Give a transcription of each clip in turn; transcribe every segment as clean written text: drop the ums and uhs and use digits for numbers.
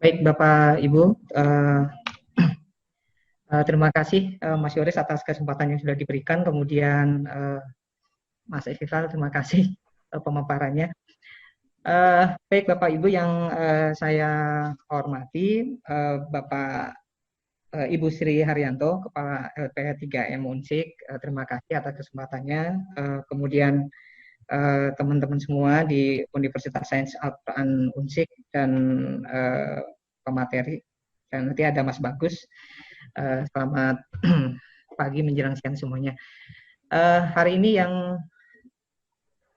Baik, Bapak Ibu, terima kasih Mas Yoris atas kesempatan yang sudah diberikan. Kemudian Mas Iqbal, terima kasih pemaparannya. Baik, Bapak Ibu yang saya hormati, Bapak Ibu Sri Haryanto, Kepala LP3M Unsik, terima kasih atas kesempatannya. Kemudian teman-teman semua di Universitas Sains Al-Quran Unsik dan pemateri, dan nanti ada Mas Bagus. Selamat pagi menjelang siang semuanya. Hari ini yang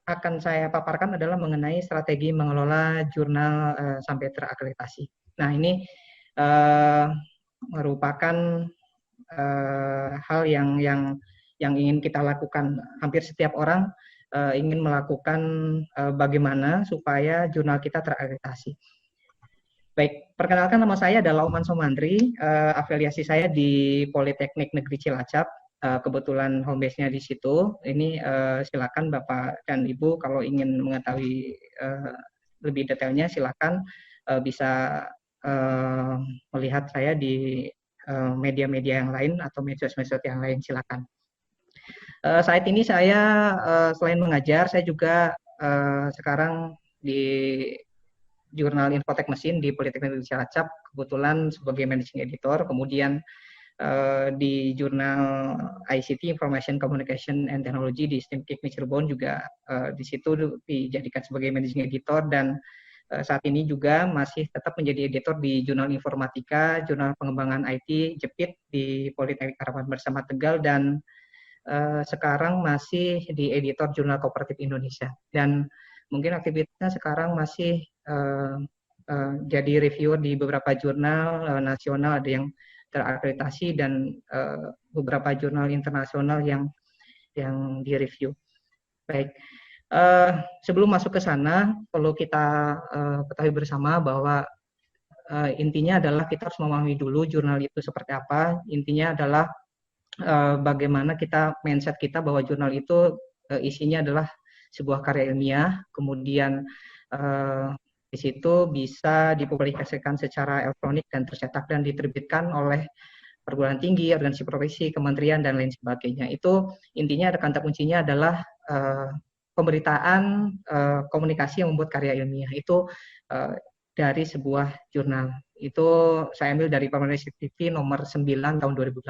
akan saya paparkan adalah mengenai strategi mengelola jurnal sampai terakreditasi. Nah, ini merupakan hal yang ingin kita lakukan. Hampir setiap orang ingin melakukan bagaimana supaya jurnal kita terakreditasi. Baik, perkenalkan, nama saya adalah Oman Somandri, afiliasi saya di Politeknik Negeri Cilacap, kebetulan home base-nya di situ. Ini silakan Bapak dan Ibu kalau ingin mengetahui lebih detailnya silakan bisa melihat saya di media-media yang lain atau medsos-medsos yang lain, silakan. Saat ini saya selain mengajar, saya juga sekarang di Jurnal Infotek Mesin di Politeknik Negeri Cilacap, kebetulan sebagai managing editor, kemudian di jurnal ICT Information Communication and Technology di STIMKIK Cirebon juga di situ dijadikan sebagai managing editor, dan saat ini juga masih tetap menjadi editor di jurnal Informatika, jurnal pengembangan IT Jepit di Politeknik Harapan Bersama Tegal, dan sekarang masih di editor Jurnal Kooperatif Indonesia. Dan mungkin aktivitasnya sekarang masih jadi reviewer di beberapa jurnal nasional, ada yang terakreditasi, dan beberapa jurnal internasional yang direview. Baik, sebelum masuk ke sana, perlu kita ketahui bersama bahwa intinya adalah kita harus memahami dulu jurnal itu seperti apa. Intinya adalah bagaimana kita, mindset kita bahwa jurnal itu isinya adalah sebuah karya ilmiah, kemudian di situ bisa dipublikasikan secara elektronik dan tercetak dan diterbitkan oleh perguruan tinggi, organisasi profesi, kementerian, dan lain sebagainya. Itu intinya kata kuncinya adalah pemberitaan, komunikasi yang membuat karya ilmiah itu dari sebuah jurnal. Itu saya ambil dari Permendikbud TV nomor 9 tahun 2018.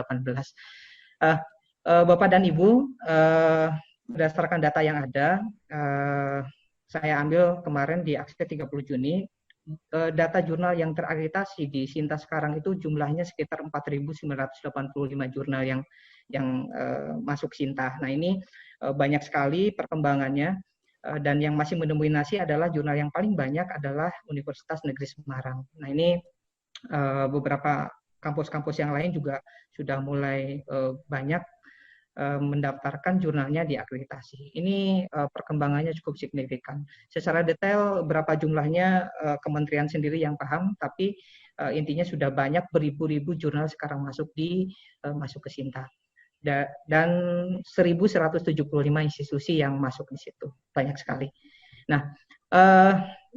Bapak dan Ibu, berdasarkan data yang ada, saya ambil kemarin di aksi 30 Juni, data jurnal yang terakreditasi di Sinta sekarang itu jumlahnya sekitar 4.985 jurnal yang masuk Sinta. Nah, ini banyak sekali perkembangannya, dan yang masih mendominasi adalah jurnal yang paling banyak adalah Universitas Negeri Semarang. Nah, ini beberapa kampus-kampus yang lain juga sudah mulai banyak mendaftarkan jurnalnya di akreditasi. Ini perkembangannya cukup signifikan. Secara detail berapa jumlahnya kementerian sendiri yang paham, tapi intinya sudah banyak beribu-ribu jurnal sekarang masuk ke Sinta. Dan 1.175 institusi yang masuk di situ. Banyak sekali. Nah,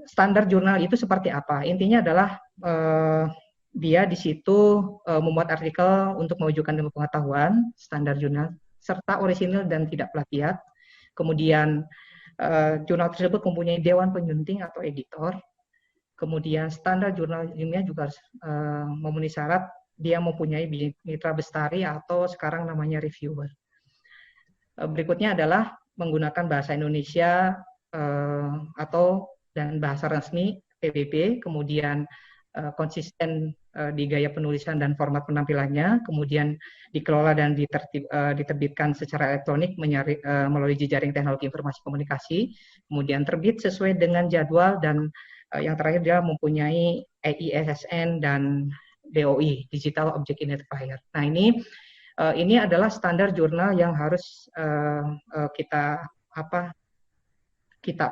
standar jurnal itu seperti apa? Intinya adalah dia di situ membuat artikel untuk mewujudkan ilmu pengetahuan, standar jurnal, serta orisinil dan tidak plagiat. Kemudian jurnal tersebut mempunyai dewan penyunting atau editor. Kemudian standar jurnal ilmiah juga harus memenuhi syarat dia mempunyai mitra bestari atau sekarang namanya reviewer. Berikutnya adalah menggunakan bahasa Indonesia dan bahasa resmi PBB, kemudian konsisten di gaya penulisan dan format penampilannya, kemudian dikelola dan diterbitkan secara elektronik melalui jejaring teknologi informasi komunikasi, kemudian terbit sesuai dengan jadwal, dan yang terakhir dia mempunyai EISSN dan DOI, Digital Object Identifier. Nah, ini adalah standar jurnal yang harus kita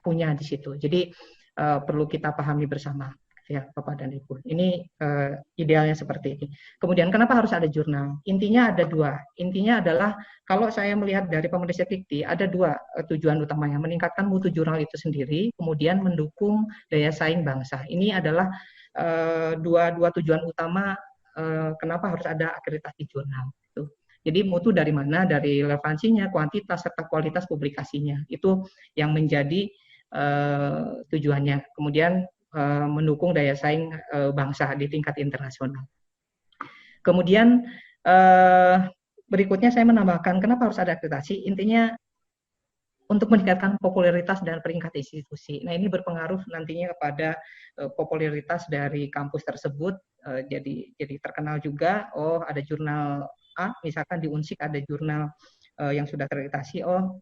punya di situ. Jadi perlu kita pahami bersama. ya Bapak dan Ibu. Ini idealnya seperti ini. Kemudian kenapa harus ada jurnal? Intinya ada dua. Intinya adalah kalau saya melihat dari pemerintah Dikti ada dua tujuan utamanya: meningkatkan mutu jurnal itu sendiri, kemudian mendukung daya saing bangsa. Ini adalah dua tujuan utama kenapa harus ada akreditasi jurnal. Jadi mutu dari mana? Dari relevansinya, kuantitas, serta kualitas publikasinya. Itu yang menjadi tujuannya. Kemudian mendukung daya saing bangsa di tingkat internasional. Kemudian berikutnya saya menambahkan kenapa harus ada akreditasi. Intinya untuk meningkatkan popularitas dan peringkat institusi. Nah, ini berpengaruh nantinya kepada popularitas dari kampus tersebut. Jadi terkenal juga. Oh, ada jurnal A, misalkan di Unsik ada jurnal yang sudah terakreditasi. Oh,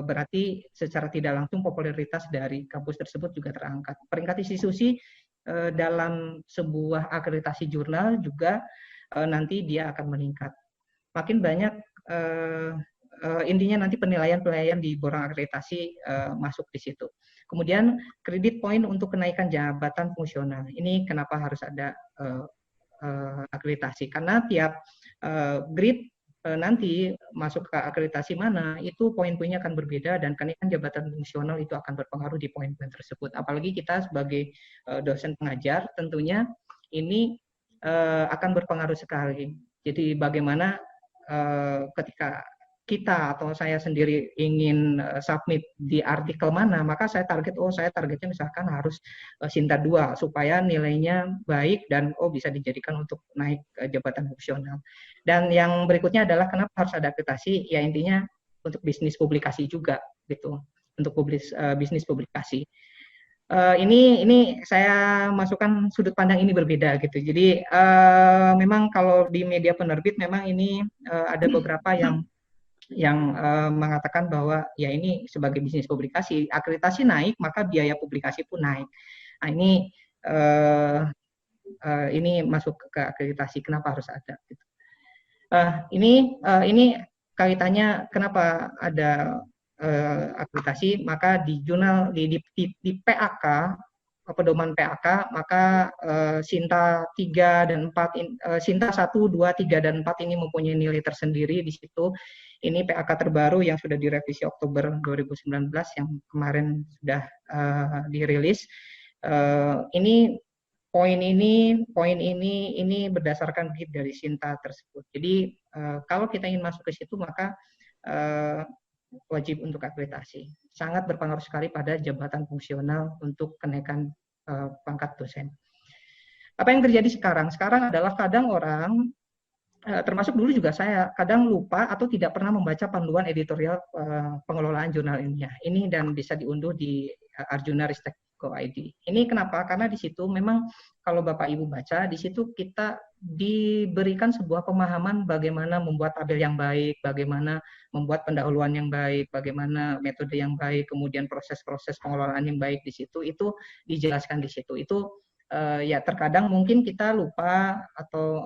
berarti secara tidak langsung popularitas dari kampus tersebut juga terangkat. Peringkat institusi dalam sebuah akreditasi jurnal juga nanti dia akan meningkat. Makin banyak intinya nanti penilaian di borang akreditasi masuk di situ. Kemudian kredit poin untuk kenaikan jabatan fungsional. Ini kenapa harus ada akreditasi? Karena tiap grade nanti masuk ke akreditasi mana, itu poin-poinnya akan berbeda dan kenaikan jabatan fungsional itu akan berpengaruh di poin-poin tersebut. Apalagi kita sebagai dosen pengajar, tentunya ini akan berpengaruh sekali. Jadi bagaimana ketika kita atau saya sendiri ingin submit di artikel mana, maka saya targetnya misalkan harus Sinta 2 supaya nilainya baik dan bisa dijadikan untuk naik jabatan fungsional. Dan yang berikutnya adalah kenapa harus ada akreditasi? Ya intinya untuk bisnis publikasi juga gitu, untuk bisnis publikasi. Ini saya masukkan sudut pandang ini berbeda gitu. Jadi memang kalau di media penerbit memang ini ada beberapa yang mengatakan bahwa ya ini sebagai bisnis publikasi, akreditasi naik maka biaya publikasi pun naik. Nah, ini masuk ke akreditasi, kenapa harus ada? Gitu. Ini kaitannya kenapa ada akreditasi, maka di jurnal di PAK, pedoman PAK, maka Sinta 3 dan 4 Sinta 1, 2, 3 dan 4 ini mempunyai nilai tersendiri di situ. Ini PAK terbaru yang sudah direvisi Oktober 2019 yang kemarin sudah dirilis. Ini poin ini berdasarkan bid dari Sinta tersebut. Jadi kalau kita ingin masuk ke situ maka wajib untuk akreditasi. Sangat berpengaruh sekali pada jabatan fungsional untuk kenaikan pangkat dosen. Apa yang terjadi sekarang? Sekarang adalah kadang orang, termasuk dulu juga saya, kadang lupa atau tidak pernah membaca panduan editorial pengelolaan jurnal ilmiah. Ini dan bisa diunduh di Arjuna Ristek ID. Ini kenapa? Karena di situ memang kalau Bapak Ibu baca, di situ kita diberikan sebuah pemahaman bagaimana membuat tabel yang baik, bagaimana membuat pendahuluan yang baik, bagaimana metode yang baik, kemudian proses-proses pengelolaan yang baik di situ, itu dijelaskan di situ. Itu ya terkadang mungkin kita lupa atau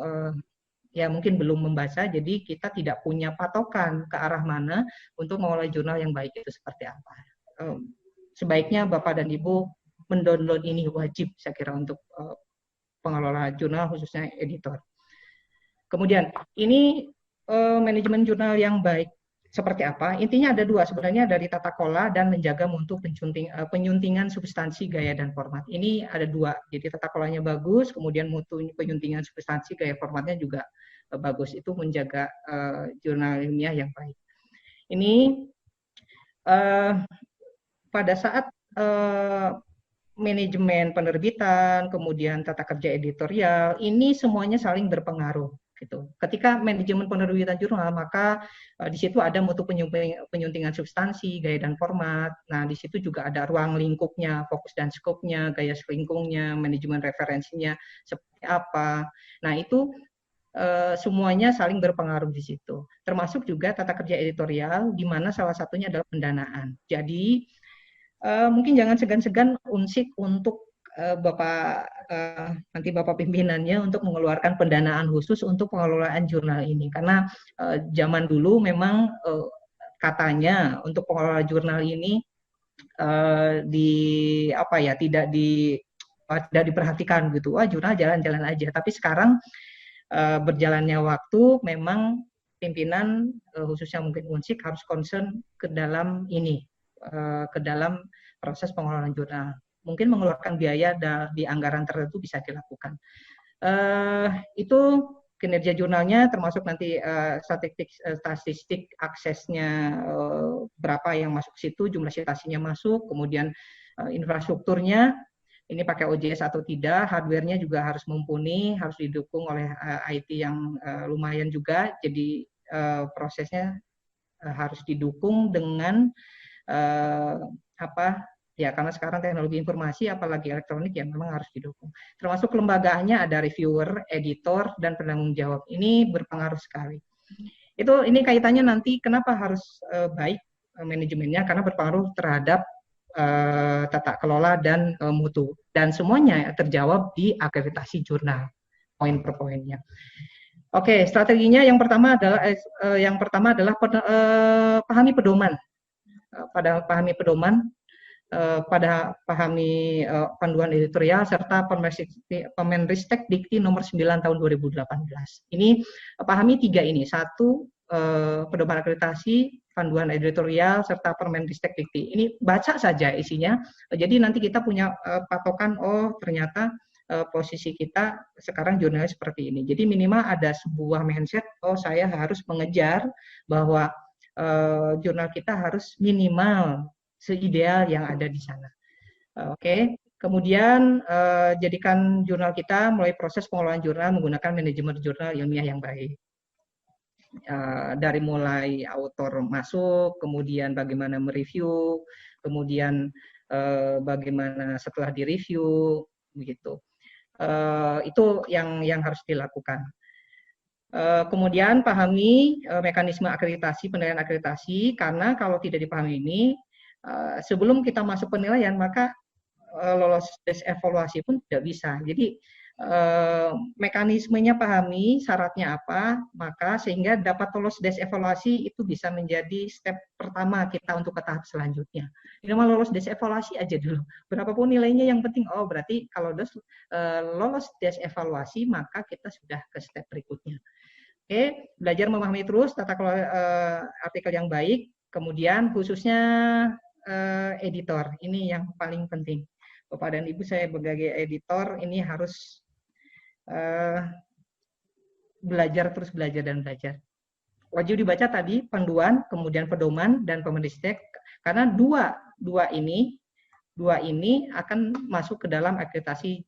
ya mungkin belum membaca, jadi kita tidak punya patokan ke arah mana untuk mengelola jurnal yang baik itu seperti apa. Sebaiknya Bapak dan Ibu mendownload ini, wajib saya kira untuk pengelola jurnal khususnya editor. Kemudian ini manajemen jurnal yang baik seperti apa? Intinya ada dua sebenarnya, dari tata kelola dan menjaga mutu penyuntingan substansi, gaya dan format. Ini ada dua. Jadi tata kelolanya bagus, kemudian mutu penyuntingan substansi, gaya formatnya juga bagus. Itu menjaga jurnal ilmiah yang baik. Ini pada saat manajemen penerbitan, kemudian tata kerja editorial, ini semuanya saling berpengaruh. Gitu. Ketika manajemen penerbitan jurnal, maka di situ ada mutu penyuntingan substansi, gaya dan format. Nah, di situ juga ada ruang lingkupnya, fokus dan skopnya, gaya selingkungnya, manajemen referensinya seperti apa. Nah, itu semuanya saling berpengaruh di situ. Termasuk juga tata kerja editorial, di mana salah satunya adalah pendanaan. Jadi mungkin jangan segan-segan Unsik untuk nanti Bapak pimpinannya untuk mengeluarkan pendanaan khusus untuk pengelolaan jurnal ini, karena zaman dulu memang katanya untuk pengelola jurnal ini tidak tidak diperhatikan gitu, wah jurnal jalan-jalan aja. Tapi sekarang berjalannya waktu, memang pimpinan khususnya mungkin Unsik harus concern ke dalam ini, ke dalam proses pengelolaan jurnal. Mungkin mengeluarkan biaya di anggaran tertentu bisa dilakukan. Itu kinerja jurnalnya, termasuk nanti statistik aksesnya, berapa yang masuk ke situ, jumlah citasinya masuk, kemudian infrastrukturnya, ini pakai OJS atau tidak, hardware-nya juga harus mumpuni, harus didukung oleh IT yang lumayan juga, jadi prosesnya harus didukung dengan ya karena sekarang teknologi informasi apalagi elektronik yang memang harus didukung. Termasuk kelembagaannya ada reviewer, editor, dan penanggung jawab. Ini berpengaruh sekali. Ini kaitannya nanti kenapa harus baik manajemennya, karena berpengaruh terhadap tata kelola dan mutu. Dan semuanya terjawab di akreditasi jurnal, poin per poinnya. Oke, strateginya yang pertama adalah pahami pedoman. Pada pahami pedoman, pada pahami panduan editorial serta Permenristek Dikti nomor 9 tahun 2018. Ini pahami 3 ini. 1, pedoman akreditasi, panduan editorial serta Permenristek Dikti. Ini baca saja isinya. Jadi nanti kita punya patokan, oh ternyata posisi kita sekarang jurnalnya seperti ini. Jadi minimal ada sebuah mindset, oh saya harus mengejar bahwa jurnal kita harus minimal seideal yang ada di sana. Oke. Kemudian jadikan jurnal kita mulai proses pengelolaan jurnal menggunakan manajemen jurnal ilmiah yang baik. Dari mulai author masuk, kemudian bagaimana mereview, kemudian bagaimana setelah direview, begitu. Itu yang harus dilakukan. Kemudian pahami mekanisme akreditasi, penilaian akreditasi, karena kalau tidak dipahami ini, sebelum kita masuk penilaian, maka lolos tes evaluasi pun tidak bisa. Jadi mekanismenya pahami, syaratnya apa, maka sehingga dapat lolos tes evaluasi itu bisa menjadi step pertama kita untuk ke tahap selanjutnya. Minimal lolos tes evaluasi aja dulu. Berapapun nilainya yang penting, oh berarti kalau lolos tes evaluasi maka kita sudah ke step berikutnya. Oke, belajar memahami terus tata kelola artikel yang baik, kemudian khususnya editor, ini yang paling penting. Bapak dan Ibu, saya sebagai editor ini harus belajar terus, belajar dan belajar. Wajib dibaca tadi panduan, kemudian pedoman dan Permenristek, karena dua ini akan masuk ke dalam akreditasi,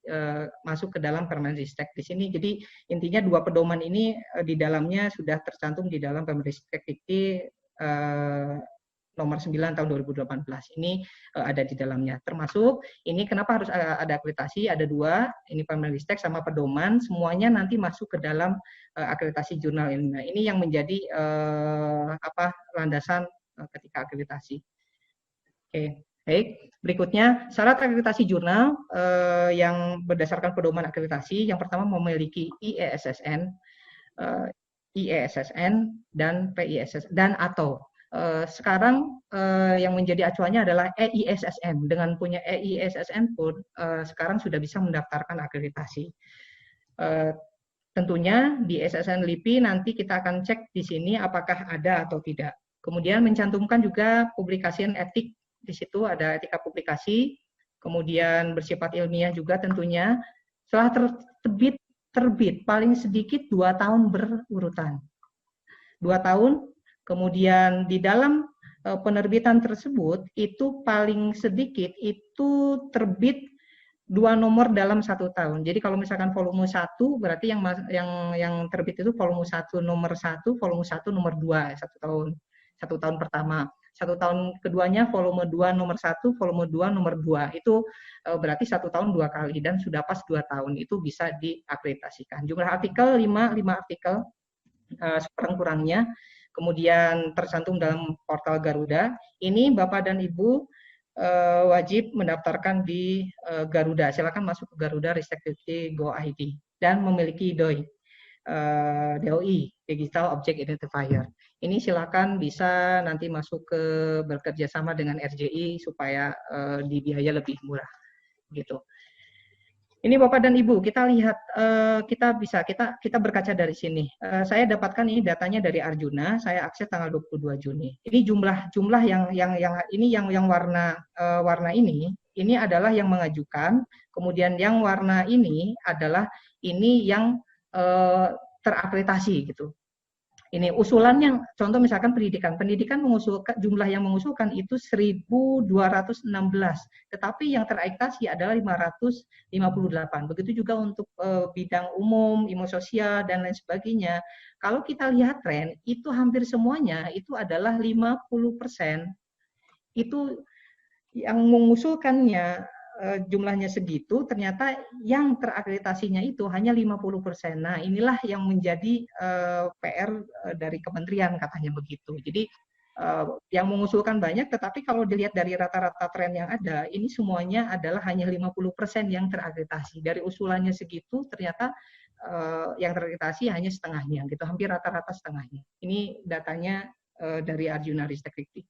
masuk ke dalam Permenristek di sini. Jadi intinya 2 pedoman ini di dalamnya sudah tercantum di dalam Permenristek Dikti nomor 9 tahun 2018 ini ada di dalamnya. Termasuk ini kenapa harus ada akreditasi, ada 2, ini Permenristek sama pedoman, semuanya nanti masuk ke dalam akreditasi jurnal ilmiah. Ini yang menjadi landasan ketika akreditasi. Oke, baik. Berikutnya syarat akreditasi jurnal yang berdasarkan pedoman akreditasi. Yang pertama memiliki IESSN, dan PISS dan atau sekarang yang menjadi acuannya adalah EISSN. Dengan punya EISSN pun sekarang sudah bisa mendaftarkan akreditasi. Tentunya di SSN LIPI nanti kita akan cek di sini apakah ada atau tidak. Kemudian mencantumkan juga publikasi etik, di situ ada etika publikasi, kemudian bersifat ilmiah juga tentunya. Setelah terbit paling sedikit 2 tahun berurutan. 2 tahun. Kemudian di dalam penerbitan tersebut itu paling sedikit itu terbit 2 nomor dalam 1 tahun. Jadi kalau misalkan volume 1 berarti yang terbit itu volume 1 nomor 1, volume 1 nomor 2 1 tahun pertama. 1 tahun keduanya volume 2 nomor 1, volume 2 nomor 2. Itu berarti 1 tahun 2 kali dan sudah pas 2 tahun itu bisa diakreditasikan. Jumlah artikel 5 artikel sekurang-kurangnya. Kemudian tercantum dalam portal Garuda. Ini Bapak dan Ibu wajib mendaftarkan di Garuda. Silakan masuk ke Garuda Ristek Dikti Go ID dan memiliki DOI, Digital Object Identifier. Ini silakan bisa nanti masuk ke bekerja sama dengan RJI supaya di biaya lebih murah, gitu. Ini Bapak dan Ibu, kita lihat kita berkaca dari sini. Saya dapatkan ini datanya dari Arjuna, saya akses tanggal 22 Juni. Ini jumlah yang warna ini adalah yang mengajukan, kemudian yang warna ini adalah ini yang terakreditasi gitu. Ini usulannya, contoh misalkan pendidikan mengusulkan, jumlah yang mengusulkan itu 1.216, tetapi yang terakreditasi adalah 558. Begitu juga untuk bidang umum, ilmu sosial, dan lain sebagainya. Kalau kita lihat tren, itu hampir semuanya itu adalah 50%. Itu yang mengusulkannya jumlahnya segitu, ternyata yang terakreditasinya itu hanya 50%. Nah, inilah yang menjadi PR dari kementerian, katanya begitu. Jadi yang mengusulkan banyak, tetapi kalau dilihat dari rata-rata tren yang ada, ini semuanya adalah hanya 50% yang terakreditasi. Dari usulannya segitu, ternyata yang terakreditasi hanya setengahnya, gitu, hampir rata-rata setengahnya. Ini datanya dari Arjuna Ristek Dikti.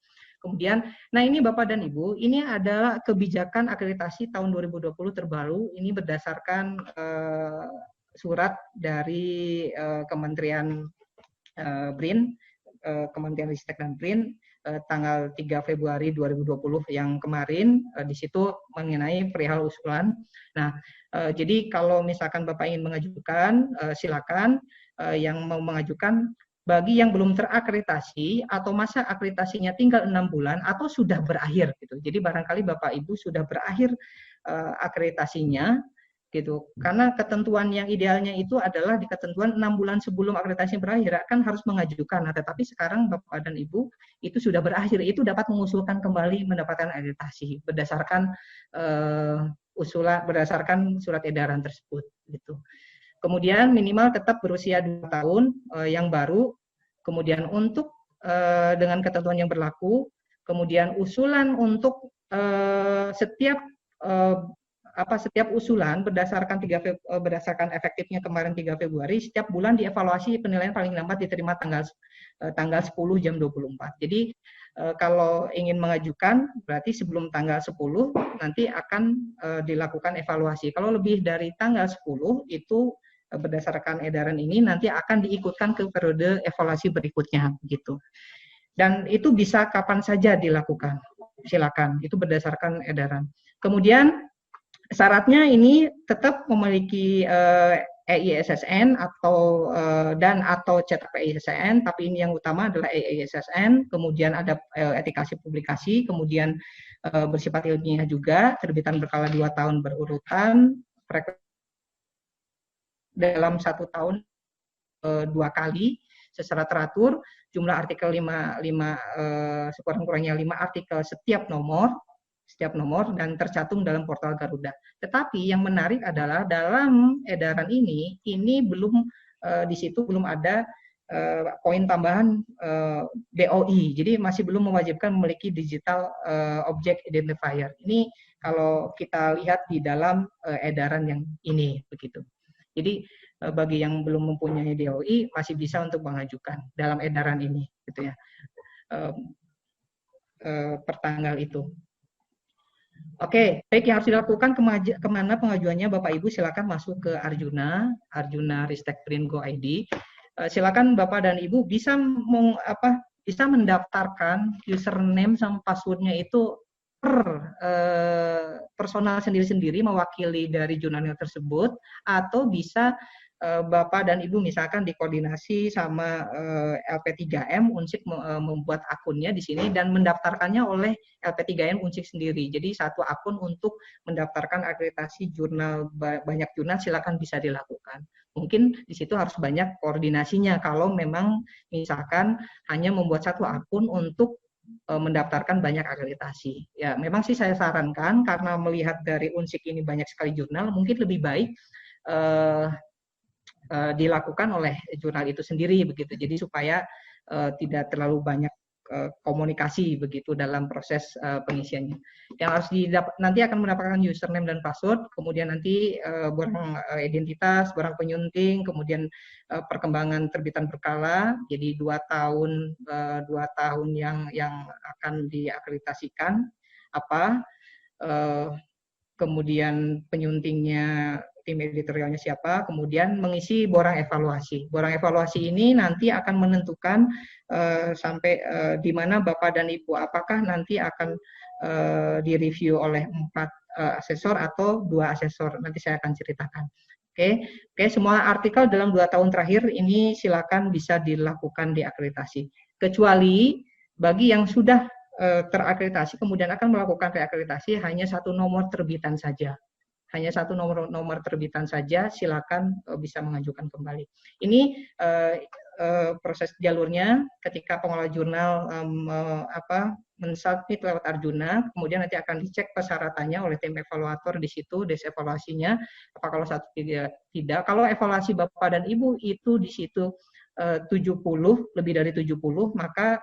Kemudian, nah ini Bapak dan Ibu, ini adalah kebijakan akreditasi tahun 2020 terbaru. Ini berdasarkan surat dari Kementerian BRIN, Kementerian Ristek dan BRIN, tanggal 3 Februari 2020 yang kemarin, di situ mengenai perihal usulan. Nah, jadi kalau misalkan Bapak ingin mengajukan, silakan. Yang mau mengajukan, bagi yang belum terakreditasi atau masa akreditasinya tinggal 6 bulan atau sudah berakhir gitu. Jadi barangkali Bapak Ibu sudah berakhir akreditasinya gitu. Karena ketentuan yang idealnya itu adalah di ketentuan 6 bulan sebelum akreditasi berakhir kan harus mengajukan. Nah, tetapi sekarang Bapak dan Ibu itu sudah berakhir, itu dapat mengusulkan kembali mendapatkan akreditasi berdasarkan berdasarkan surat edaran tersebut gitu. Kemudian minimal tetap berusia 2 tahun yang baru. Kemudian untuk dengan ketentuan yang berlaku, kemudian usulan untuk setiap usulan berdasarkan efektifnya kemarin 3 Februari, setiap bulan dievaluasi, penilaian paling lambat diterima tanggal 10 jam 24. Jadi kalau ingin mengajukan berarti sebelum tanggal 10 nanti akan dilakukan evaluasi. Kalau lebih dari tanggal 10 itu berdasarkan edaran ini nanti akan diikutkan ke periode evaluasi berikutnya gitu. Dan itu bisa kapan saja dilakukan. Silakan, itu berdasarkan edaran. Kemudian syaratnya ini tetap memiliki EISSN atau cetak EISSN, tapi ini yang utama adalah EISSN, kemudian ada etikasi publikasi, kemudian bersifat ilmiah juga, terbitan berkala 2 tahun berurutan, dalam 1 tahun 2 kali secara teratur, jumlah artikel 5 sekurang-kurangnya 5 artikel setiap nomor dan tercantum dalam portal Garuda. Tetapi yang menarik adalah dalam edaran ini belum di situ belum ada poin tambahan DOI. Jadi masih belum mewajibkan memiliki digital object identifier. Ini kalau kita lihat di dalam edaran yang ini begitu. Jadi bagi yang belum mempunyai DOI masih bisa untuk mengajukan dalam edaran ini, gitu ya, pertanggal itu. Oke, baik, yang harus dilakukan kemana pengajuannya Bapak Ibu silakan masuk ke Arjuna Ristek BRIN Go ID. Silakan Bapak dan Ibu bisa mendaftarkan username sama passwordnya itu per personal sendiri-sendiri mewakili dari jurnal tersebut, atau bisa Bapak dan Ibu misalkan dikoordinasi sama LP3M Unsik membuat akunnya di sini dan mendaftarkannya oleh LP3M Unsik sendiri. Jadi satu akun untuk mendaftarkan akreditasi jurnal, banyak jurnal silakan bisa dilakukan. Mungkin di situ harus banyak koordinasinya kalau memang misalkan hanya membuat satu akun untuk mendaftarkan banyak akreditasi. Ya, memang sih saya sarankan karena melihat dari Unsik ini banyak sekali jurnal, mungkin lebih baik dilakukan oleh jurnal itu sendiri begitu. Jadi supaya tidak terlalu banyak komunikasi begitu dalam proses pengisiannya. Yang harus nanti akan mendapatkan username dan password, kemudian nanti barang identitas, barang penyunting, kemudian perkembangan terbitan berkala. Jadi 2 tahun yang akan diakreditasikan apa kemudian penyuntingnya, tim editorialnya siapa, kemudian mengisi borang evaluasi. Borang evaluasi ini nanti akan menentukan sampai di mana Bapak dan Ibu, apakah nanti akan direview oleh 4 asesor atau 2 asesor. Nanti saya akan ceritakan. Oke, semua artikel dalam 2 tahun terakhir ini silakan bisa dilakukan diakreditasi. Kecuali bagi yang sudah terakreditasi kemudian akan melakukan reakreditasi hanya 1 nomor terbitan saja. Hanya 1 nomor terbitan saja, silakan bisa mengajukan kembali. Ini proses jalurnya ketika pengelola jurnal mensubmit lewat Arjuna, kemudian nanti akan dicek persyaratannya oleh tim evaluator di situ, des evaluasinya, apa kalau 1 tidak. Kalau evaluasi Bapak dan Ibu itu di situ 70, lebih dari 70, maka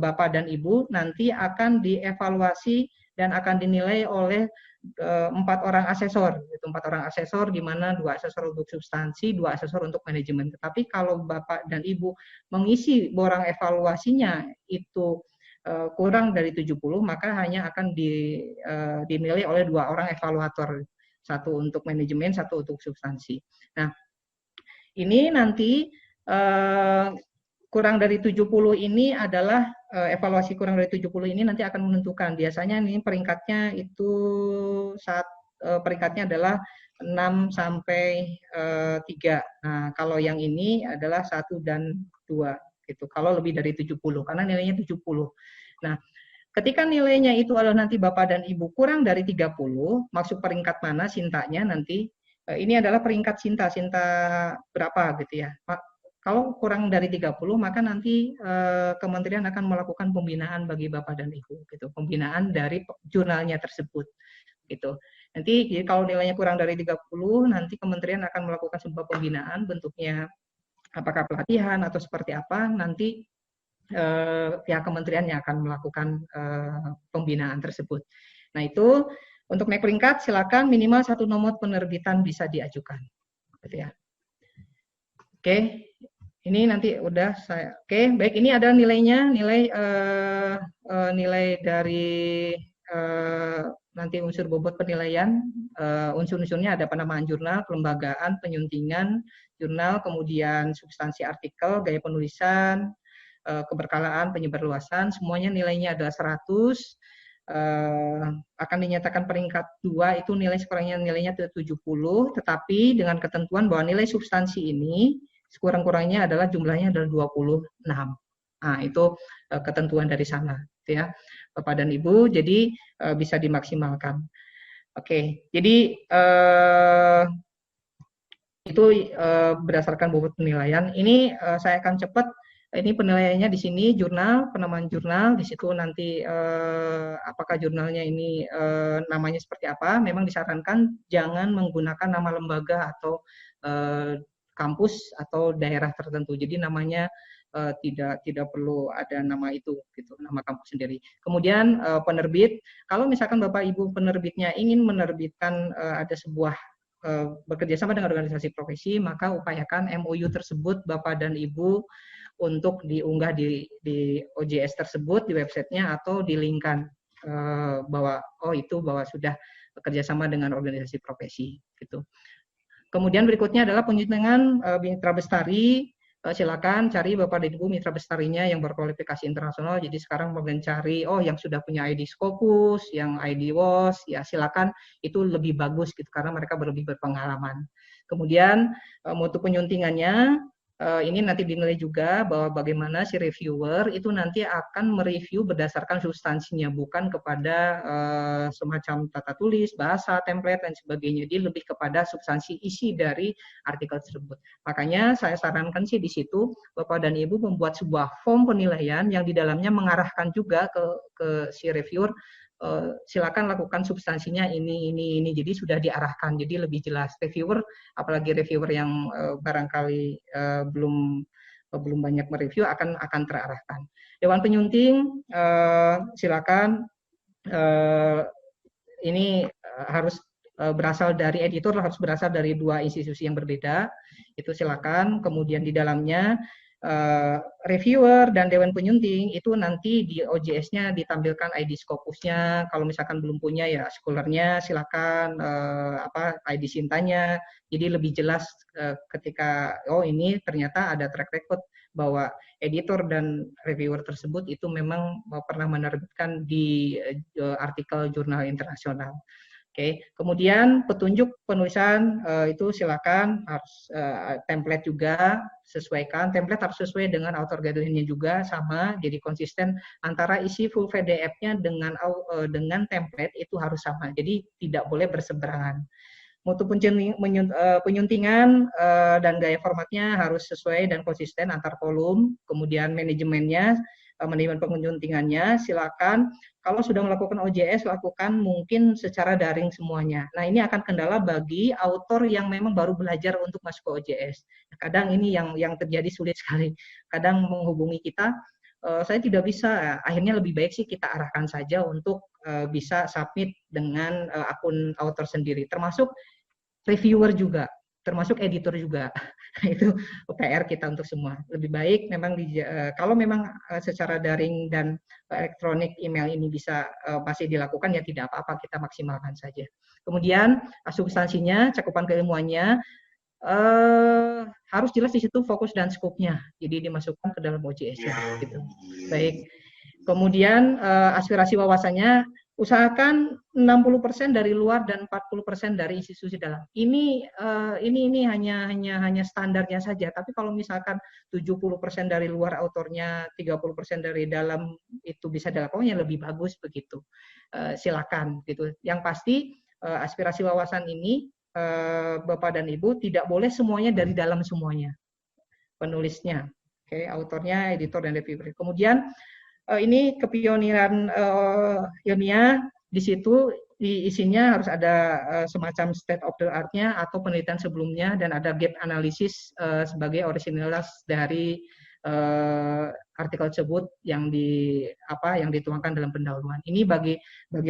Bapak dan Ibu nanti akan dievaluasi dan akan dinilai oleh 4 orang asesor. Itu 4 orang asesor, di mana 2 asesor untuk substansi, 2 asesor untuk manajemen. Tetapi kalau Bapak dan Ibu mengisi borang evaluasinya itu kurang dari 70, maka hanya akan dinilai oleh 2 orang evaluator. 1 untuk manajemen, 1 untuk substansi. Nah, ini nanti kurang dari 70 ini adalah evaluasi kurang dari 70 ini nanti akan menentukan. Biasanya nih peringkatnya itu peringkatnya adalah 6 sampai 3. Nah, kalau yang ini adalah 1 dan 2 gitu. Kalau lebih dari 70 karena nilainya 70. Nah, ketika nilainya itu adalah nanti Bapak dan Ibu kurang dari 30, maksud peringkat mana Sintanya nanti ini adalah peringkat Sinta berapa gitu ya. Kalau kurang dari 30, maka nanti kementerian akan melakukan pembinaan bagi Bapak dan Ibu, gitu. Pembinaan dari jurnalnya tersebut, gitu. Nanti kalau nilainya kurang dari 30, nanti kementerian akan melakukan sebuah pembinaan, bentuknya apakah pelatihan atau seperti apa, nanti pihak kementerian yang akan melakukan pembinaan tersebut. Nah, itu untuk naik peringkat, silakan minimal 1 nomor penerbitan bisa diajukan, gitu ya. Oke. Ini nanti udah saya. Oke, baik, ini adalah nilainya, nilai dari nanti unsur bobot penilaian. Unsur-unsurnya ada penamaan jurnal, kelembagaan, penyuntingan jurnal, kemudian substansi artikel, gaya penulisan, keberkalaan, penyebarluasan, semuanya nilainya adalah 100. Akan dinyatakan peringkat 2 itu nilai sekurangnya nilainya 70, tetapi dengan ketentuan bahwa nilai substansi ini sekurang-kurangnya adalah jumlahnya adalah 26. Nah, itu ketentuan dari sana, gitu ya, Bapak dan Ibu. Jadi bisa dimaksimalkan. Oke, jadi itu berdasarkan bobot penilaian. Ini saya akan cepat. Ini penilaiannya di sini jurnal, penamaan jurnal, di situ nanti apakah jurnalnya ini namanya seperti apa. Memang disarankan jangan menggunakan nama lembaga atau kampus atau daerah tertentu. Jadi namanya tidak perlu ada nama itu, gitu, nama kampus sendiri. Kemudian penerbit, kalau misalkan Bapak Ibu penerbitnya ingin menerbitkan ada sebuah bekerja sama dengan organisasi profesi, maka upayakan MOU tersebut Bapak dan Ibu untuk diunggah di OJS tersebut, di websitenya, atau di linkkan bahwa bahwa sudah bekerja sama dengan organisasi profesi, gitu. Kemudian berikutnya adalah penyuntingan mitra bestari. Silakan cari Bapak dan Ibu mitra bestarinya yang berkualifikasi internasional. Jadi sekarang kemudian cari yang sudah punya ID Scopus, yang ID WOS, ya silakan, itu lebih bagus gitu karena mereka lebih berpengalaman. Kemudian mutu penyuntingannya ini nanti dinilai juga bahwa bagaimana si reviewer itu nanti akan mereview berdasarkan substansinya, bukan kepada semacam tata tulis, bahasa, template, dan sebagainya. Jadi lebih kepada substansi isi dari artikel tersebut. Makanya saya sarankan sih di situ Bapak dan Ibu membuat sebuah form penilaian yang di dalamnya mengarahkan juga ke si reviewer, silakan lakukan substansinya ini. Jadi sudah diarahkan, jadi lebih jelas. Reviewer, apalagi reviewer yang barangkali belum banyak mereview, akan terarahkan. Dewan penyunting, silakan, ini harus berasal dari editor, harus berasal dari 2 institusi yang berbeda, itu silakan. Kemudian di dalamnya reviewer dan dewan penyunting itu nanti di OJS-nya ditampilkan ID Scopusnya. Kalau misalkan belum punya ya scholarnya silakan ID Sintanya. Jadi lebih jelas ketika ini ternyata ada track record bahwa editor dan reviewer tersebut itu memang pernah menerbitkan di artikel jurnal internasional. Oke, kemudian petunjuk penulisan itu silakan harus template juga sesuaikan. Template harus sesuai dengan author guideline-nya juga sama, jadi konsisten antara isi full PDF-nya dengan template itu harus sama. Jadi tidak boleh berseberangan. Mutu penyuntingan dan gaya formatnya harus sesuai dan konsisten antar kolom. Kemudian manajemen penyuntingannya silakan. Kalau sudah melakukan OJS, lakukan mungkin secara daring semuanya. Nah, ini akan kendala bagi autor yang memang baru belajar untuk masuk ke OJS. Kadang ini yang terjadi sulit sekali. Kadang menghubungi kita, saya tidak bisa. Akhirnya lebih baik sih kita arahkan saja untuk bisa submit dengan akun autor sendiri. Termasuk reviewer juga, termasuk editor juga. Itu PR kita untuk semua. Lebih baik memang kalau memang secara daring dan elektronik email ini bisa masih dilakukan ya tidak apa-apa, kita maksimalkan saja. Kemudian substansinya, cakupan keilmuannya harus jelas di situ fokus dan skopnya. Jadi dimasukkan ke dalam OJS-nya gitu. Baik. Kemudian aspirasi wawasannya usahakan 60% dari luar dan 40% dari institusi dalam. Ini hanya standarnya saja. Tapi kalau misalkan 70% dari luar autornya, 30% dari dalam itu bisa dilakukan, ya lebih bagus begitu. Silakan gitu. Yang pasti aspirasi wawasan ini Bapak dan Ibu tidak boleh semuanya dari dalam semuanya. Penulisnya, oke, autornya, editor dan reviewer. Kemudian ini kepioniran ilmiah, di situ isinya harus ada semacam state of the art-nya atau penelitian sebelumnya dan ada gap analysis sebagai originalitas dari artikel tersebut yang dituangkan dalam pendahuluan. Ini bagi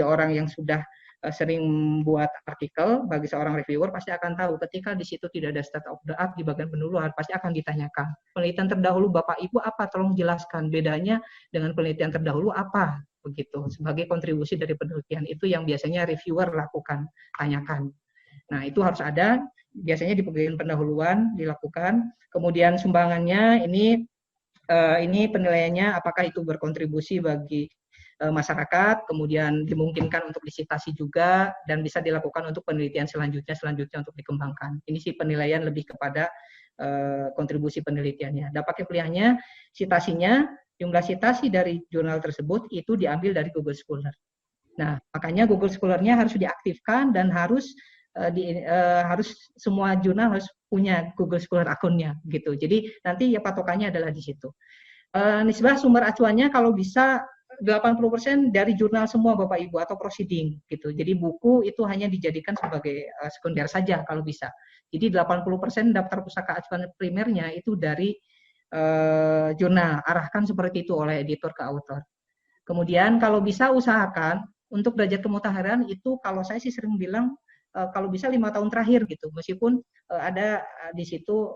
orang yang sudah sering membuat artikel, bagi seorang reviewer pasti akan tahu ketika di situ tidak ada state of the art di bagian pendahuluan pasti akan ditanyakan. Penelitian terdahulu Bapak Ibu apa? Tolong jelaskan bedanya dengan penelitian terdahulu apa? Begitu. Sebagai kontribusi dari penelitian itu yang biasanya reviewer lakukan, tanyakan. Nah, itu harus ada biasanya di bagian pendahuluan dilakukan. Kemudian sumbangannya ini penilaiannya apakah itu berkontribusi bagi masyarakat, kemudian dimungkinkan untuk disitasi juga dan bisa dilakukan untuk penelitian selanjutnya untuk dikembangkan. Ini sih penilaian lebih kepada kontribusi penelitiannya. Dapat pilihannya citasinya, jumlah citasi dari jurnal tersebut itu diambil dari Google Scholar. Nah, makanya Google Scholar-nya harus diaktifkan dan harus semua jurnal harus punya Google Scholar akunnya gitu. Jadi nanti ya patokannya adalah di situ. Nisbah sumber acuannya kalau bisa 80% dari jurnal semua Bapak Ibu atau proceeding gitu. Jadi buku itu hanya dijadikan sebagai sekunder saja kalau bisa. Jadi 80% daftar pustaka acuan primernya itu dari jurnal. Arahkan seperti itu oleh editor ke author. Kemudian kalau bisa usahakan untuk derajat kemutahiran itu kalau saya sih sering bilang kalau bisa 5 tahun terakhir gitu, meskipun ada di situ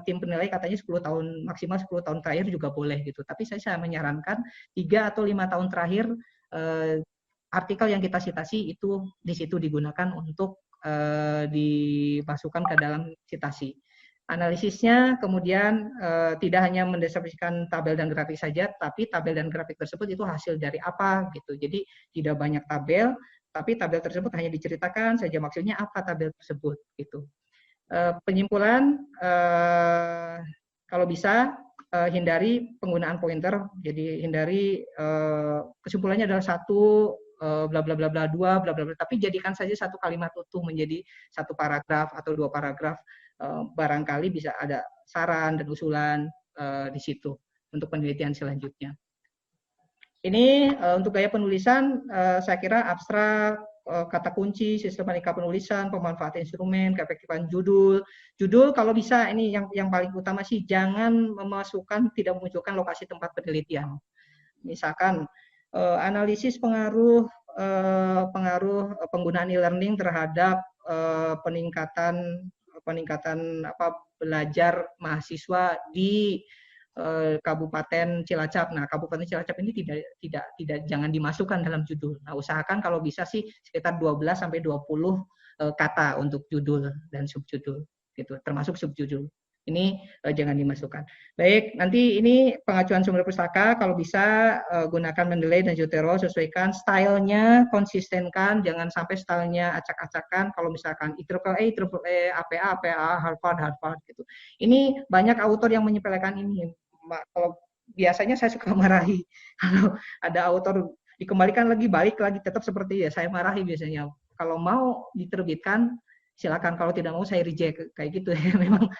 tim penilai katanya 10 tahun, maksimal 10 tahun terakhir juga boleh gitu, tapi saya menyarankan 3 atau 5 tahun terakhir artikel yang kita citasi itu di situ digunakan untuk dimasukkan ke dalam citasi. Analisisnya kemudian tidak hanya mendeskripsikan tabel dan grafik saja, tapi tabel dan grafik tersebut itu hasil dari apa gitu, jadi tidak banyak tabel, tapi tabel tersebut hanya diceritakan saja maksudnya apa tabel tersebut gitu. Penyimpulan kalau bisa hindari penggunaan pointer, jadi hindari kesimpulannya adalah 1 bla bla bla bla 2 bla bla bla, tapi jadikan saja satu kalimat utuh menjadi 1 paragraf atau 2 paragraf, barangkali bisa ada saran dan usulan di situ untuk penelitian selanjutnya. Ini untuk gaya penulisan saya kira abstrak, kata kunci, sistematika penulisan, pemanfaatan instrumen, keefektifan judul. Judul kalau bisa ini yang paling utama sih jangan tidak memunculkan lokasi tempat penelitian. Misalkan analisis pengaruh penggunaan e-learning terhadap peningkatan belajar mahasiswa di Kabupaten Cilacap. Nah, Kabupaten Cilacap ini tidak jangan dimasukkan dalam judul. Nah, usahakan kalau bisa sih sekitar 12 sampai 20 kata untuk judul dan subjudul gitu, termasuk subjudul. Ini jangan dimasukkan. Baik, nanti ini pengacuan sumber pustaka kalau bisa gunakan Mendeley dan Zotero, sesuaikan stylenya, konsistenkan, jangan sampai stylenya acak-acakan. Kalau misalkan IEEE, APA, Harvard gitu. Ini banyak autor yang menyepelekan ini. Kalau biasanya saya suka marahi. Kalau ada autor dikembalikan lagi, balik lagi, tetap seperti ya, saya marahi biasanya. Kalau mau diterbitkan, silakan, kalau tidak mau saya reject kayak gitu ya. Memang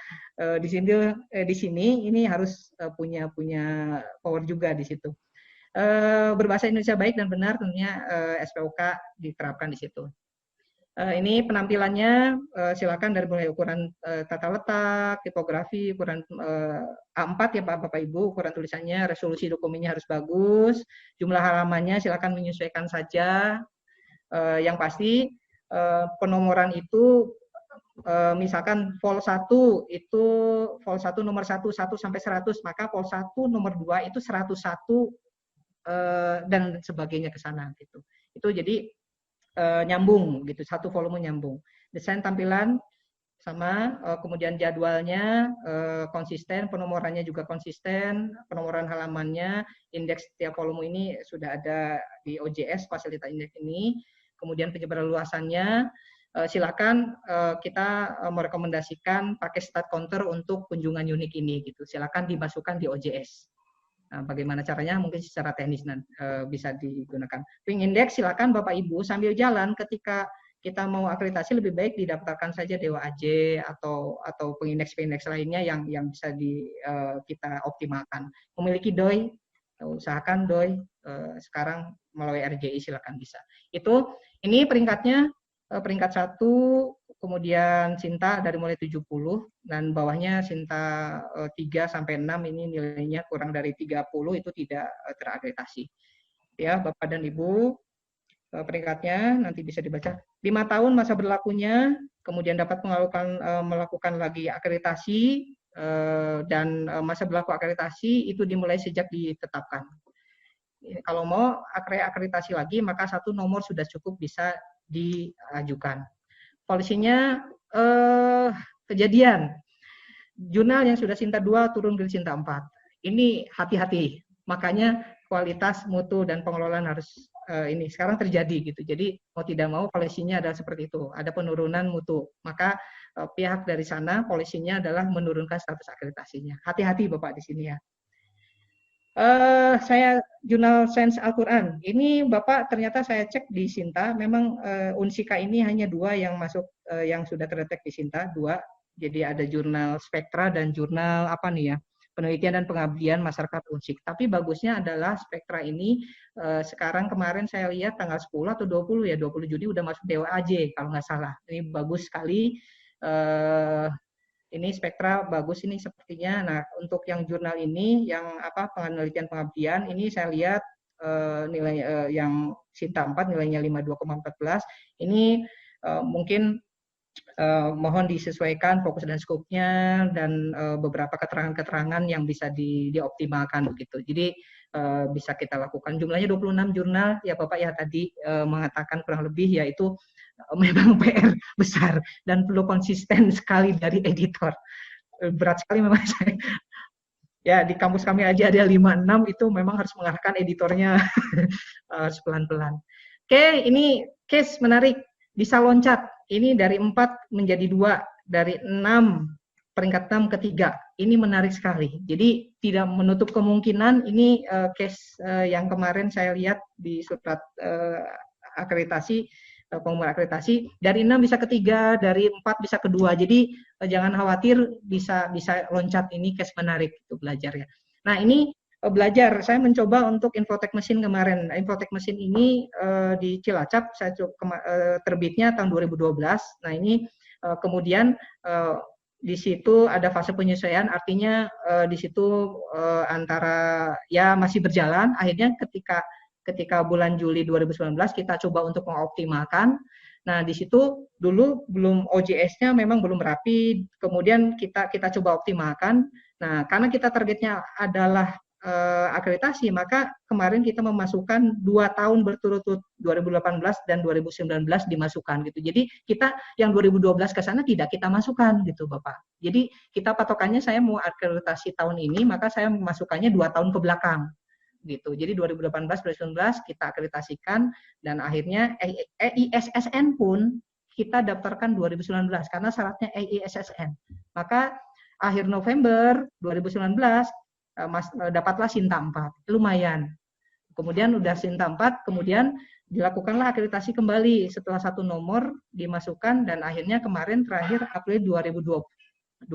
di sini ini harus punya power juga di situ. Berbahasa Indonesia baik dan benar tentunya SPOK diterapkan di situ. Ini penampilannya silakan dari mulai ukuran tata letak, tipografi, ukuran A4 ya Bapak Ibu, ukuran tulisannya, resolusi dokumennya harus bagus, jumlah halamannya silakan menyesuaikan saja. Yang pasti penomoran itu misalkan vol 1 itu vol 1 nomor 1 sampai 100, maka vol 1 nomor 2 itu 101 dan sebagainya ke sana gitu. Itu jadi nyambung gitu, satu volume nyambung. Desain tampilan sama, kemudian jadwalnya konsisten, penomorannya juga konsisten, penomoran halamannya, indeks setiap volume ini sudah ada di OJS fasilitas indeks ini. Kemudian penyebaran luasannya, silakan kita merekomendasikan pakai stat counter untuk kunjungan unik ini gitu. Silakan dimasukkan di OJS. Nah, bagaimana caranya mungkin secara teknis bisa digunakan. Wing index silakan Bapak Ibu sambil jalan ketika kita mau akreditasi lebih baik didaftarkan saja Dewa AJ atau pengindeks lainnya yang bisa kita optimalkan. Memiliki DOI, usahakan DOI sekarang melalui RJI silakan bisa. Ini peringkatnya peringkat 1, kemudian Sinta dari mulai 70 dan bawahnya Sinta 3 sampai 6 ini nilainya kurang dari 30 itu tidak terakreditasi. Ya, Bapak dan Ibu, peringkatnya nanti bisa dibaca. 5 tahun masa berlakunya, kemudian dapat melakukan lagi akreditasi dan masa berlaku akreditasi itu dimulai sejak ditetapkan. Kalau mau akreditasi lagi, maka 1 nomor sudah cukup bisa diajukan. Polisinya kejadian jurnal yang sudah Sinta 2 turun ke Sinta 4. Ini hati-hati. Makanya kualitas, mutu dan pengelolaan harus ini sekarang terjadi gitu. Jadi mau tidak mau polisinya adalah seperti itu. Ada penurunan mutu. Maka pihak dari sana polisinya adalah menurunkan status akreditasinya. Hati-hati Bapak di sini ya. Saya jurnal Sains Al-Quran. Ini Bapak ternyata saya cek di Sinta, memang Unsika ini hanya 2 yang masuk, yang sudah terdetek di Sinta, 2. Jadi ada jurnal Spektra dan jurnal apa nih ya, penelitian dan pengabdian masyarakat Unsik. Tapi bagusnya adalah Spektra ini sekarang kemarin saya lihat tanggal 10 atau 20 ya, 20 Juni udah masuk Dewa AJ kalau nggak salah. Ini bagus sekali. Ini Spektra bagus ini sepertinya. Nah, untuk yang jurnal ini, yang penelitian pengabdian, ini saya lihat nilai yang Sinta 4 nilainya 52,14. Ini mungkin mohon disesuaikan fokus dan skopnya dan beberapa keterangan-keterangan yang bisa dioptimalkan begitu. Jadi bisa kita lakukan. Jumlahnya 26 jurnal ya Bapak ya tadi mengatakan kurang lebih, yaitu memang PR besar dan perlu konsisten sekali dari editor. Berat sekali memang saya. Ya di kampus kami aja ada 5-6 itu memang harus mengarahkan editornya harus pelan-pelan. Oke, ini case menarik. Bisa loncat. Ini dari 4 menjadi 2, dari 6 peringkat 6 ke 3. Ini menarik sekali. Jadi tidak menutup kemungkinan ini case yang kemarin saya lihat di surat akreditasi, pengumuman akreditasi, dari 6 bisa ke 3, dari 4 bisa ke 2. Jadi jangan khawatir, bisa loncat. Ini case menarik itu belajar ya. Nah, ini belajar. Saya mencoba untuk Infotech Mesin kemarin. Infotech Mesin ini di Cilacap saya terbitnya tahun 2012. Nah, ini kemudian di situ ada fase penyesuaian, artinya di situ antara ya masih berjalan. Akhirnya ketika bulan Juli 2019 kita coba untuk mengoptimalkan. Nah, di situ dulu belum OJS-nya memang belum rapi, kemudian kita coba optimalkan Nah, karena kita targetnya adalah akreditasi, maka kemarin kita memasukkan 2 tahun berturut-turut 2018 dan 2019 dimasukkan gitu. Jadi kita yang 2012 ke sana tidak kita masukkan gitu Bapak. Jadi kita patokannya saya mau akreditasi tahun ini, maka saya memasukkannya 2 tahun ke belakang gitu. Jadi 2018-2019 kita akreditasikan dan akhirnya EISSN pun kita daftarkan 2019 karena syaratnya EISSN. Maka akhir November 2019 dapatlah Sinta 4, lumayan. Kemudian udah Sinta 4, kemudian dilakukanlah akreditasi kembali setelah 1 nomor dimasukkan dan akhirnya kemarin terakhir April 2020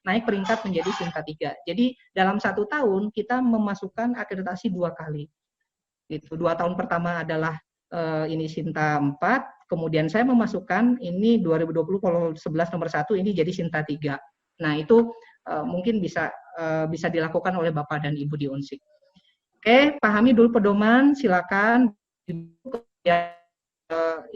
naik peringkat menjadi Sinta 3. Jadi dalam 1 tahun kita memasukkan akreditasi 2 kali. Itu 2 tahun pertama adalah ini Sinta 4, kemudian saya memasukkan ini 2020 kalau 11 nomor 1 ini jadi Sinta 3. Nah, itu mungkin bisa dilakukan oleh Bapak dan Ibu di Unsik. Oke, pahami dulu pedoman, silakan.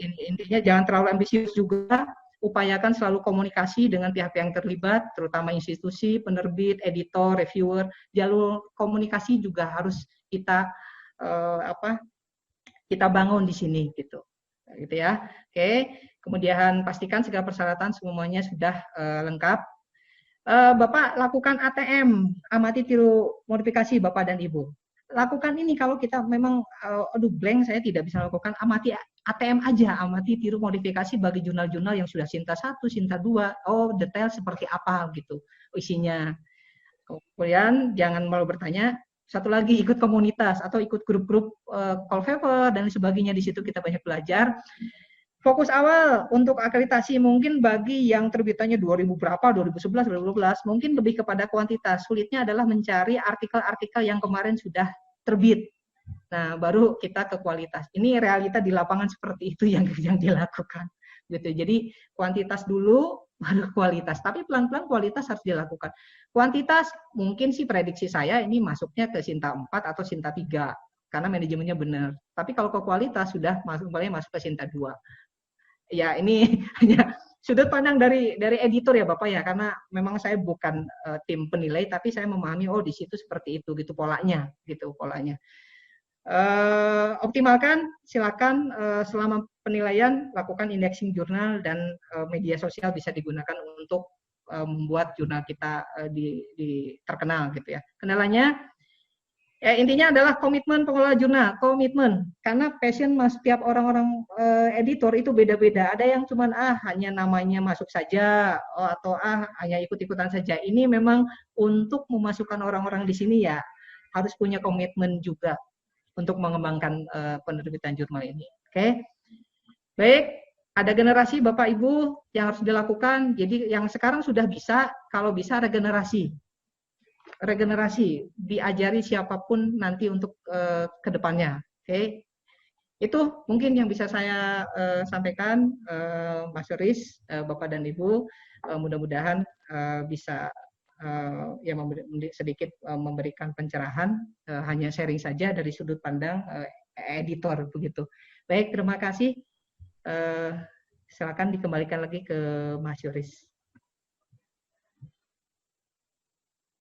Intinya jangan terlalu ambisius juga, upayakan selalu komunikasi dengan pihak yang terlibat, terutama institusi, penerbit, editor, reviewer. Jalur komunikasi juga harus kita kita bangun di sini gitu ya. Oke, kemudian pastikan segala persyaratan semuanya sudah lengkap. Bapak lakukan ATM, amati tiru modifikasi Bapak dan Ibu. Lakukan ini kalau kita memang blank saya tidak bisa lakukan, amati ATM aja, amati tiru modifikasi bagi jurnal-jurnal yang sudah Sinta 1, Sinta 2, detail seperti apa gitu isinya. Kemudian jangan malu bertanya, satu lagi ikut komunitas atau ikut grup-grup call favor dan sebagainya, di situ kita banyak belajar. Fokus awal untuk akreditasi mungkin bagi yang terbitannya 2000 berapa, 2011, 2012, mungkin lebih kepada kuantitas. Sulitnya adalah mencari artikel-artikel yang kemarin sudah terbit. Nah, baru kita ke kualitas. Ini realita di lapangan seperti itu yang dilakukan. Gitu. Jadi kuantitas dulu, baru kualitas. Tapi pelan-pelan kualitas harus dilakukan. Kuantitas mungkin sih prediksi saya ini masuknya ke Sinta 4 atau Sinta 3. Karena manajemennya benar. Tapi kalau ke kualitas sudah masuk ke Sinta 2. Ya ini hanya sudut pandang dari editor ya Bapak ya, karena memang saya bukan tim penilai, tapi saya memahami di situ seperti itu gitu polanya. Optimalkan, silakan selama penilaian lakukan indexing jurnal dan media sosial bisa digunakan untuk membuat jurnal kita terkenal gitu ya. Kendalanya intinya adalah komitmen pengelola jurnal, komitmen. Karena passion setiap orang-orang editor itu beda-beda. Ada yang cuman hanya namanya masuk saja atau hanya ikut-ikutan saja. Ini memang untuk memasukkan orang-orang di sini ya harus punya komitmen juga untuk mengembangkan penerbitan jurnal ini. Oke. Baik, ada generasi Bapak Ibu yang harus dilakukan. Jadi yang sekarang sudah bisa, kalau bisa regenerasi, diajari siapapun nanti untuk kedepannya. Oke, itu mungkin yang bisa saya sampaikan, Mas Yoris, Bapak dan Ibu. Mudah-mudahan bisa sedikit memberikan pencerahan, hanya sharing saja dari sudut pandang editor begitu. Baik, terima kasih. Silakan dikembalikan lagi ke Mas Yoris.